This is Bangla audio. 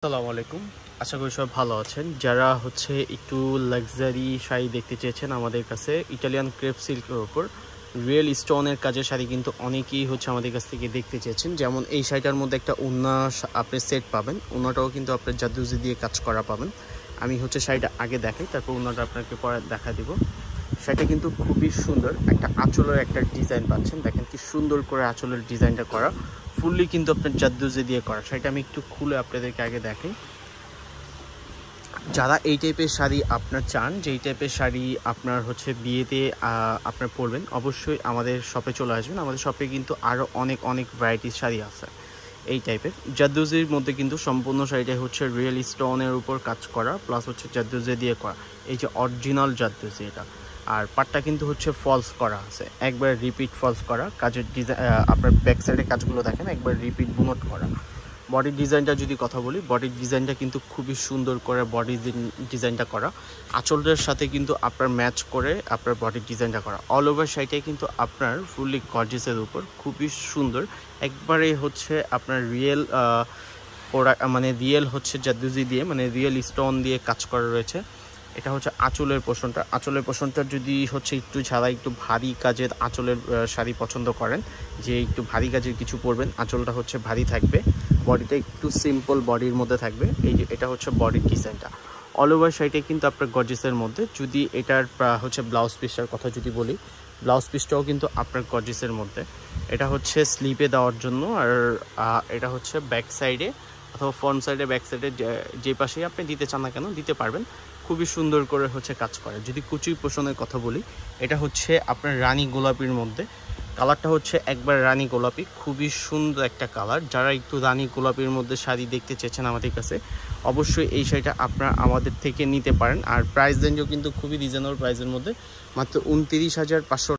আসসালামু আলাইকুম। আশা করি সবাই ভালো আছেন। যারা একটু লাক্সারি শাড়ি দেখতে চেয়েছেন আমাদের কাছে ইটালিয়ান ক্রেপ সিল্কের উপর রিয়েল স্টোনের কাজের শাড়ি কিন্তু অনেকেই আমাদের কাছ থেকে দেখতে চেয়েছেন। যেমন এই শাড়িটার মধ্যে একটা ওড়না আপনি সেট পাবেন, ওড়নাটাও কিন্তু আপনার জাদুজি দিয়ে কাজ করা পাবেন। আমি শাড়িটা আগে দেখাই, তারপর ওড়নাটা আপনাকে পরে দেখা দিব। শাড়িটা কিন্তু খুবই সুন্দর, একটা আঁচলের একটা ডিজাইন পাচ্ছেন। দেখেন কি সুন্দর করে আঁচলের ডিজাইনটা করা, ফুললি কিন্তু আপনার জাদুজি দিয়ে করা। শাড়িটা আমি একটু খুলে আপনাদেরকে আগে দেখাই। যারা এই টাইপের শাড়ি আপনার চান, যেই টাইপের শাড়ি আপনার বিয়েতে আপনার পরবেন, অবশ্যই আমাদের শপে চলে আসবেন। আমাদের শপে কিন্তু আরও অনেক ভ্যারাইটির শাড়ি আছে এই টাইপের। জাদুজির মধ্যে কিন্তু সম্পূর্ণ শাড়িটা রিয়েল স্টোনের উপর কাজ করা, প্লাস জাদুজি দিয়ে করা। এই যে অরিজিনাল জাদুজি এটা, আর পাটটা কিন্তু ফলস করা আছে, একবার রিপিট ফলস করা কাজের ডিজাইন। আপনার ব্যাক সাইডের কাজগুলো দেখেন, একবার রিপিট বুনট করা। বডির ডিজাইনটা যদি কথা বলি, বডির ডিজাইনটা কিন্তু খুবই সুন্দর করে বডি ডিজাইনটা করা, আঁচলের সাথে কিন্তু আপনার ম্যাচ করে আপনার বডির ডিজাইনটা করা। অল ওভার শাড়িটাই কিন্তু আপনার ফুললি গর্জিয়াসের উপর খুবই সুন্দর। একবারে আপনার রিয়েল প্রোডাক্ট, মানে রিয়েল জাদুজি দিয়ে, মানে রিয়েল স্টোন দিয়ে কাজ করা রয়েছে। এটা আঁচলের পোষণটা। আঁচলের পোষণটা যদি একটু যারা একটু ভারী কাজের আঁচলের শাড়ি পছন্দ করেন, যে একটু ভারী কাজের কিছু পরবেন, আঁচলটা ভারী থাকবে, বডিটা একটু সিম্পল বডির মধ্যে থাকবে। এই যে এটা বডির ডিজাইনটা। অল ওভার শাড়িটাই কিন্তু আপনার গর্জিয়াসের মধ্যে। যদি এটার ব্লাউজ পিসটার কথা যদি বলি, ব্লাউজ পিসটাও কিন্তু আপনার গর্জিয়াসের মধ্যে। এটা স্লিপে দেওয়ার জন্য, আর এটা ব্যাক সাইডে অথবা ফ্রন্ট সাইডে, ব্যাক সাইডে যে পাশেই আপনি দিতে চান না কেন দিতে পারবেন। খুবই সুন্দর করে কাজ করে। যদি কুচি পোষণের কথা বলি, এটা আপনার রানী গোলাপির মধ্যে। কালারটা একবার রানী গোলাপি, খুবই সুন্দর একটা কালার। যারা একটু রানী গোলাপির মধ্যে শাড়ি দেখতে চেয়েছেন আমাদের কাছে, অবশ্যই এই শাড়িটা আপনারা আমাদের থেকে নিতে পারেন। আর প্রাইস রেঞ্জও কিন্তু খুবই রিজনেবল প্রাইসের মধ্যে, মাত্র 29,500